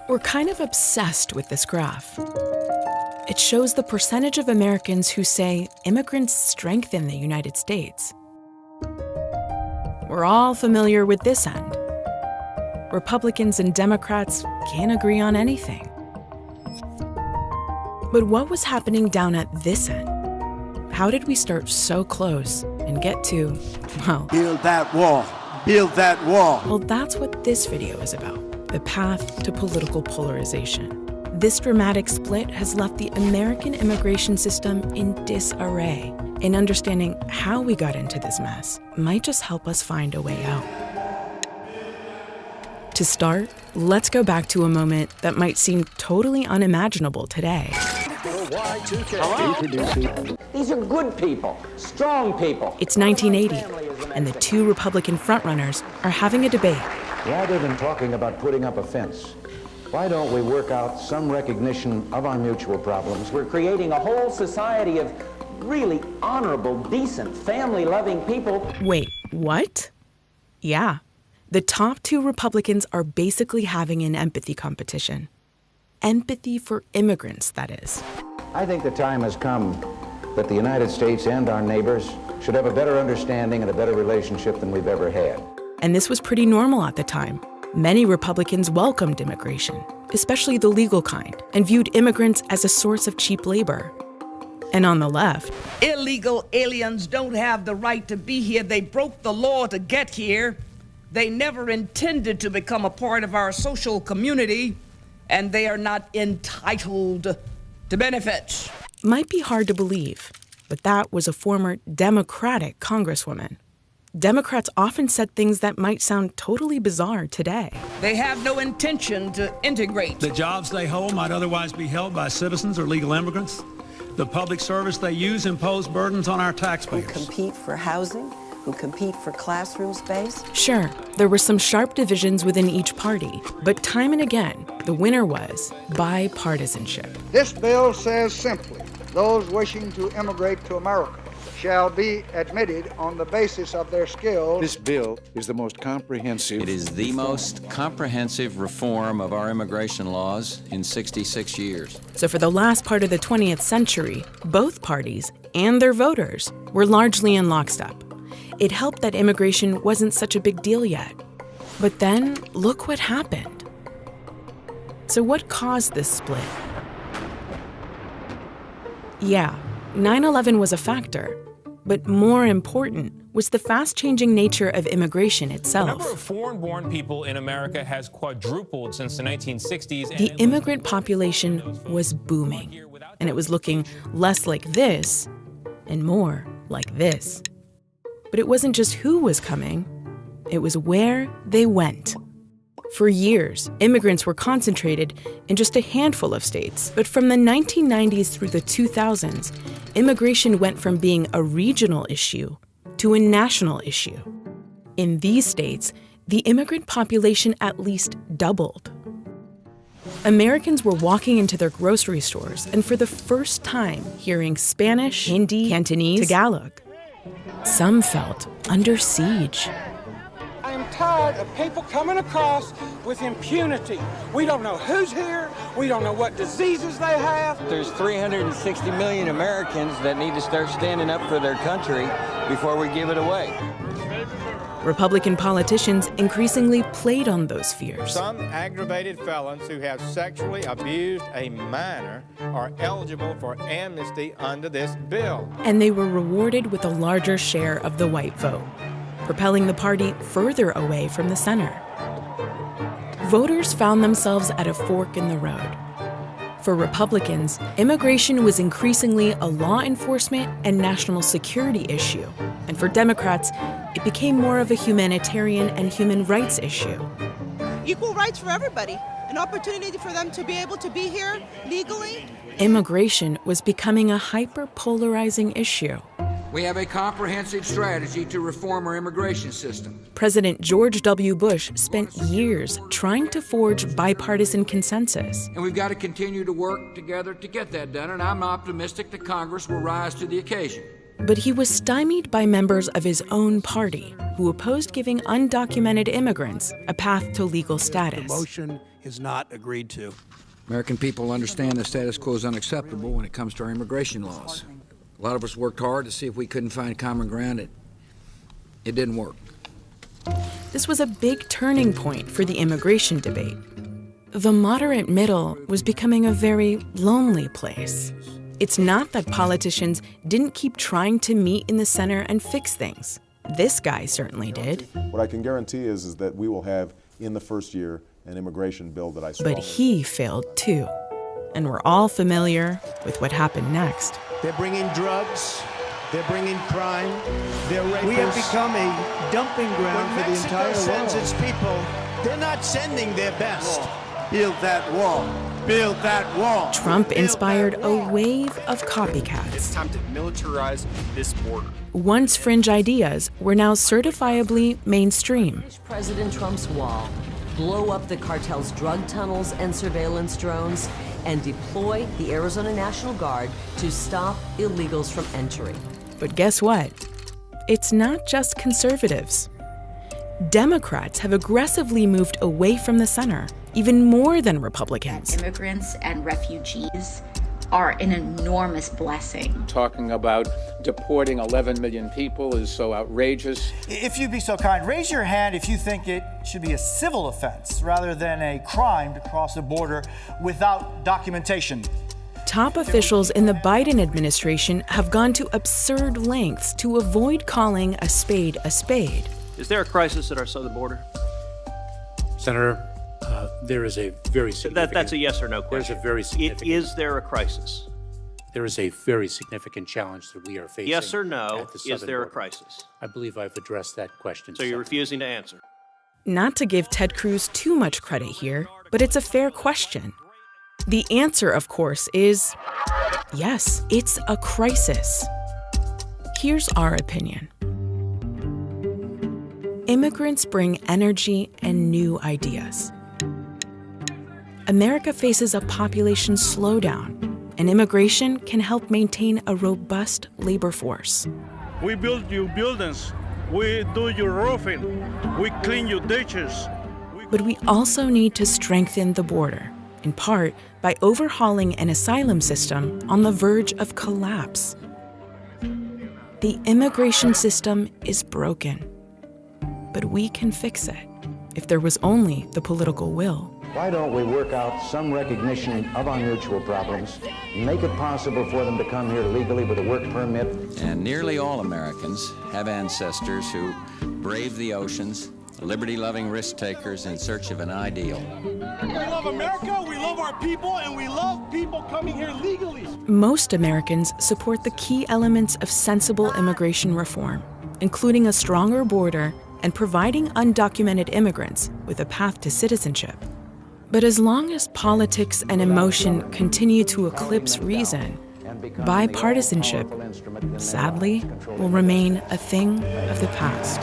We're kind of obsessed with this graph. It shows the percentage of Americans who say immigrants strengthen the United States. We're all familiar with this end. Republicans and Democrats can't agree on anything. But what was happening down at this end? How did we start so close and get to, well... Build that wall. Build that wall. Well, that's what this video is about, the path to political polarization. This dramatic split has left the American immigration system in disarray, and understanding how we got into this mess might just help us find a way out. To start, let's go back to a moment that might seem totally unimaginable today. These are good people, strong people. It's 1980, and the two Republican frontrunners are having a debate. Rather than talking about putting up a fence, why don't we work out some recognition of our mutual problems? We're creating a whole society of really honorable, decent, family-loving people. Wait, what? Yeah. The top two Republicans are basically having an empathy competition. Empathy for immigrants, that is. I think the time has come that the United States and our neighbors should have a better understanding and a better relationship than we've ever had. And this was pretty normal at the time. Many Republicans welcomed immigration, especially the legal kind, and viewed immigrants as a source of cheap labor. And on the left, illegal aliens don't have the right to be here. They broke the law to get here. They never intended to become a part of our social community, and they are not entitled to benefits. Might be hard to believe, but that was a former Democratic Congresswoman. Democrats often said things that might sound totally bizarre today. They have no intention to integrate. The jobs they hold might otherwise be held by citizens or legal immigrants. The public service they use impose burdens on our taxpayers. Who compete for housing, who compete for classroom space. Sure, there were some sharp divisions within each party, but time and again, the winner was bipartisanship. This bill says simply, those wishing to immigrate to America shall be admitted on the basis of their skills. This bill is the most comprehensive. It is the most comprehensive reform of our immigration laws in 66 years. So for the last part of the 20th century, both parties and their voters were largely in lockstep. It helped that immigration wasn't such a big deal yet. But then, look what happened. So what caused this split? Yeah, 9/11 was a factor. But more important was the fast-changing nature of immigration itself. The number of foreign-born people in America has quadrupled since the 1960s. The immigrant population was booming, and it was looking less like this and more like this. But it wasn't just who was coming, it was where they went. For years, immigrants were concentrated in just a handful of states. But from the 1990s through the 2000s, immigration went from being a regional issue to a national issue. In these states, the immigrant population at least doubled. Americans were walking into their grocery stores and for the first time hearing Spanish, Hindi, Cantonese, Tagalog. Some felt under siege. I am tired of people coming across with impunity. We don't know who's here. We don't know what diseases they have. There's 360 million Americans that need to start standing up for their country before we give it away. Republican politicians increasingly played on those fears. Some aggravated felons who have sexually abused a minor are eligible for amnesty under this bill. And they were rewarded with a larger share of the white vote, propelling the party further away from the center. Voters found themselves at a fork in the road. For Republicans, immigration was increasingly a law enforcement and national security issue. And for Democrats, it became more of a humanitarian and human rights issue. Equal rights for everybody, an opportunity for them to be able to be here legally. Immigration was becoming a hyper-polarizing issue. We have a comprehensive strategy to reform our immigration system. President George W. Bush spent years trying to forge bipartisan consensus. And we've got to continue to work together to get that done, and I'm optimistic that Congress will rise to the occasion. But he was stymied by members of his own party who opposed giving undocumented immigrants a path to legal status. The motion is not agreed to. American people understand the status quo is unacceptable when it comes to our immigration laws. A lot of us worked hard to see if we couldn't find common ground. It didn't work. This was a big turning point for the immigration debate. The moderate middle was becoming a very lonely place. It's not that politicians didn't keep trying to meet in the center and fix things. This guy certainly did. What I can guarantee is that we will have, in the first year, an immigration bill that I strongly... But he failed too. And we're all familiar with what happened next. They're bringing drugs. They're bringing crime. They're rapists. We have become a dumping ground when for the entire Mexico world. sends its people, they're not sending their best. Build that wall. Build that wall. Trump inspired a wave of copycats. It's time to militarize this border. Once fringe ideas were now certifiably mainstream. President Trump's wall, blow up the cartel's drug tunnels and surveillance drones, and deploy the Arizona National Guard to stop illegals from entering. But guess what? It's not just conservatives. Democrats have aggressively moved away from the center, even more than Republicans. Immigrants and refugees are an enormous blessing. Talking about deporting 11 million people is so outrageous. If you'd be so kind, raise your hand if you think it should be a civil offense rather than a crime to cross the border without documentation. Top officials in the Biden administration have gone to absurd lengths to avoid calling a spade a spade. Is there a crisis at our southern border? Senator, there is a very significant... That's a yes or no question. There's a very significant... Is there a crisis? There is a very significant challenge that we are facing. Yes or no, at the southern is there border. a crisis? I believe I've addressed that question. So you're refusing to answer? Not to give Ted Cruz too much credit here, but it's a fair question. The answer, of course, is yes, it's a crisis. Here's our opinion. Immigrants bring energy and new ideas. America faces a population slowdown, and immigration can help maintain a robust labor force. We build your buildings, we do your roofing, we clean your ditches. But we also need to strengthen the border, in part by overhauling an asylum system on the verge of collapse. The immigration system is broken, but we can fix it if there was only the political will. Why don't we work out some recognition of our mutual problems, make it possible for them to come here legally with a work permit? And nearly all Americans have ancestors who braved the oceans, liberty-loving risk-takers in search of an ideal. We love America, we love our people, and we love people coming here legally. Most Americans support the key elements of sensible immigration reform, including a stronger border and providing undocumented immigrants with a path to citizenship. But as long as politics and emotion continue to eclipse reason, bipartisanship, sadly, will remain a thing of the past.